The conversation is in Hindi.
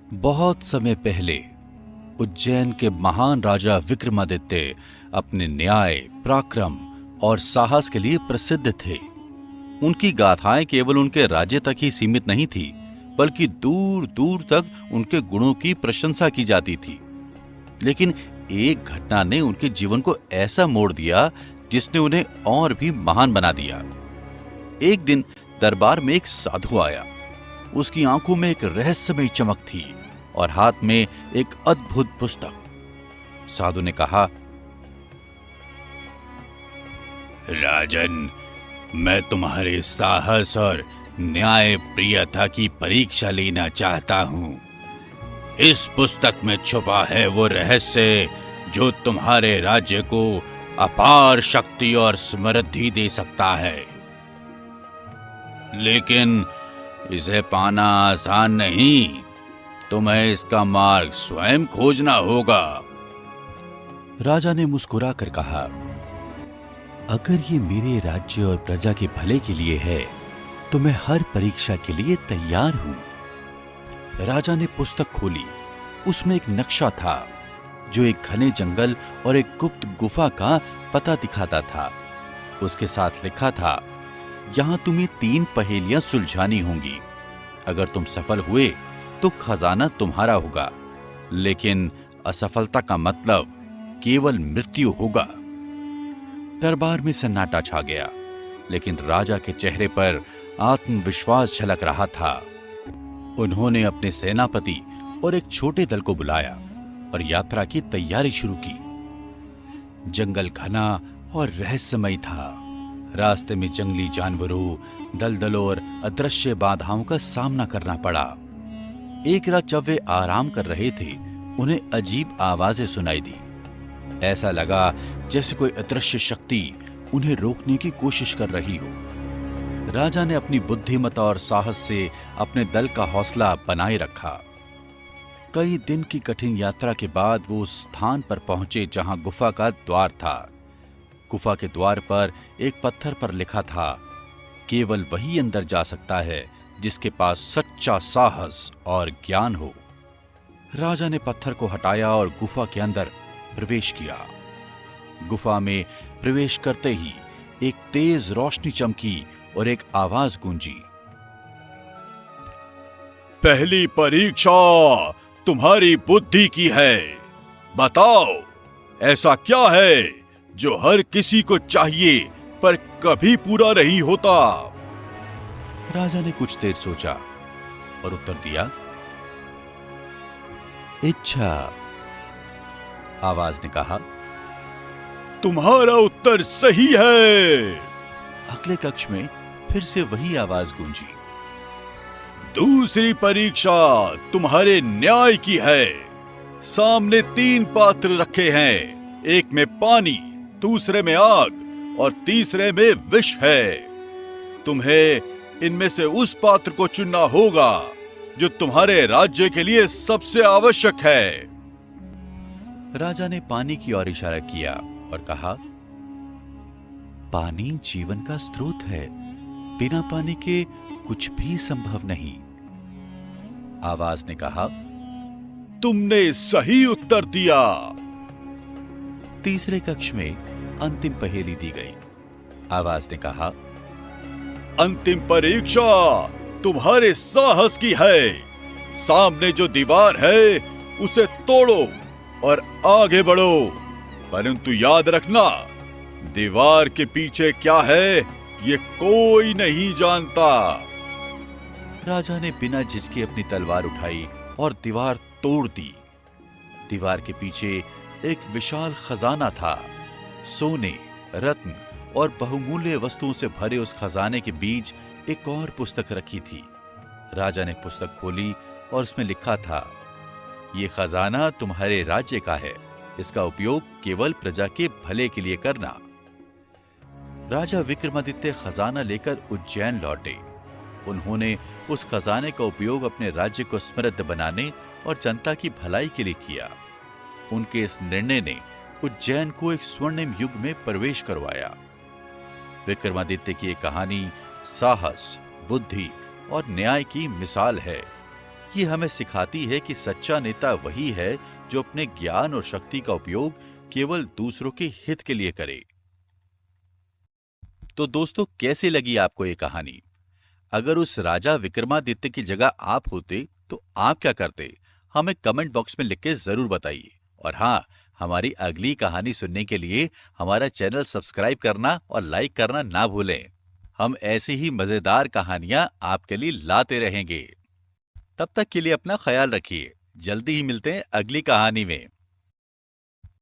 बहुत समय पहले उज्जैन के महान राजा विक्रमादित्य अपने न्याय, पराक्रम और साहस के लिए प्रसिद्ध थे। उनकी गाथाएं केवल उनके राज्य तक ही सीमित नहीं थी, बल्कि दूर दूर तक उनके गुणों की प्रशंसा की जाती थी। लेकिन एक घटना ने उनके जीवन को ऐसा मोड़ दिया जिसने उन्हें और भी महान बना दिया। एक दिन दरबार में एक साधु आया। उसकी आंखों में एक रहस्यमयी चमक थी और हाथ में एक अद्भुत पुस्तक। साधु ने कहा, राजन, मैं तुम्हारे साहस और न्याय प्रियता की परीक्षा लेना चाहता हूं। इस पुस्तक में छुपा है वो रहस्य जो तुम्हारे राज्य को अपार शक्ति और समृद्धि दे सकता है, लेकिन इसे पाना आसान नहीं। तुम्हें इसका मार्ग स्वयं खोजना होगा। राजा ने मुस्कुराकर कहा, अगर ये मेरे राज्य और प्रजा के भले के लिए है तो मैं हर परीक्षा के लिए तैयार हूं। राजा ने पुस्तक खोली। उसमें एक नक्शा था जो एक घने जंगल और एक गुप्त गुफा का पता दिखाता था। उसके साथ लिखा था, यहां तुम्हें 3 पहेलियां सुलझानी होंगी। अगर तुम सफल हुए तो खजाना तुम्हारा होगा, लेकिन असफलता का मतलब केवल मृत्यु होगा। दरबार में सन्नाटा छा गया, लेकिन राजा के चेहरे पर आत्मविश्वास झलक रहा था। उन्होंने अपने सेनापति और एक छोटे दल को बुलाया और यात्रा की तैयारी शुरू की। जंगल घना और रहस्यमय था। रास्ते में जंगली जानवरों, दलदलों और अदृश्य बाधाओं का सामना करना पड़ा। एक रात जब वे आराम कर रहे थे, उन्हें अजीब आवाजें सुनाई दी। ऐसा लगा जैसे कोई अदृश्य शक्ति उन्हें रोकने की कोशिश कर रही हो। राजा ने अपनी बुद्धिमत्ता और साहस से अपने दल का हौसला बनाए रखा। कई दिन की कठिन यात्रा के बाद वो उस स्थान पर पहुंचे जहां गुफा का द्वार था। गुफा के द्वार पर एक पत्थर पर लिखा था, केवल वही अंदर जा सकता है जिसके पास सच्चा साहस और ज्ञान हो। राजा ने पत्थर को हटाया और गुफा के अंदर प्रवेश किया। गुफा में प्रवेश करते ही एक तेज रोशनी चमकी और एक आवाज गूंजी, पहली परीक्षा तुम्हारी बुद्धि की है। बताओ, ऐसा क्या है जो हर किसी को चाहिए पर कभी पूरा नहीं होता? राजा ने कुछ देर सोचा और उत्तर दिया, इच्छा। आवाज ने कहा, तुम्हारा उत्तर सही है। अगले कक्ष में फिर से वही आवाज गूंजी, दूसरी परीक्षा तुम्हारे न्याय की है। सामने 3 पात्र रखे हैं, एक में पानी, दूसरे में आग और तीसरे में विष है। तुम्हें इनमें से उस पात्र को चुनना होगा जो तुम्हारे राज्य के लिए सबसे आवश्यक है। राजा ने पानी की ओर इशारा किया और कहा, पानी जीवन का स्रोत है, बिना पानी के कुछ भी संभव नहीं। आवाज ने कहा, तुमने सही उत्तर दिया। तीसरे कक्ष में अंतिम पहेली दी गई। आवाज ने कहा, अंतिम परीक्षा तुम्हारे साहस की है। सामने जो दीवार है उसे तोड़ो और आगे बढ़ो, परंतु याद रखना, दीवार के पीछे क्या है ये कोई नहीं जानता। राजा ने बिना झिझके अपनी तलवार उठाई और दीवार तोड़ दी। दीवार के पीछे एक विशाल खजाना था। सोने, रत्न और बहुमूल्य वस्तुओं से भरे उस खजाने के बीच एक और पुस्तक रखी थी। राजा ने पुस्तक खोली और उसमें लिखा था, ये खजाना तुम्हारे राज्य का है, इसका उपयोग केवल प्रजा के भले के लिए करना। राजा विक्रमादित्य खजाना लेकर उज्जैन लौटे। उन्होंने उस खजाने का उपयोग अपने राज्य को समृद्ध बनाने और जनता की भलाई के लिए किया। उनके इस निर्णय ने उज्जैन को एक स्वर्णिम युग में प्रवेश करवाया। विक्रमादित्य की ये कहानी साहस, बुद्धि और न्याय की मिसाल है। ये हमें सिखाती है कि सच्चा नेता वही है जो अपने ज्ञान और शक्ति का उपयोग केवल दूसरों के हित के लिए करे। तो दोस्तों, कैसी लगी आपको ये कहानी? अगर उस राजा विक्रमादित्य की जगह आप होते तो आप क्या करते? हमें कमेंट बॉक्स में लिख के जरूर बताइए। और हाँ, हमारी अगली कहानी सुनने के लिए हमारा चैनल सब्सक्राइब करना और लाइक करना ना भूलें। हम ऐसी ही मजेदार कहानियां आपके लिए लाते रहेंगे। तब तक के लिए अपना ख्याल रखिए। जल्दी ही मिलते हैं अगली कहानी में।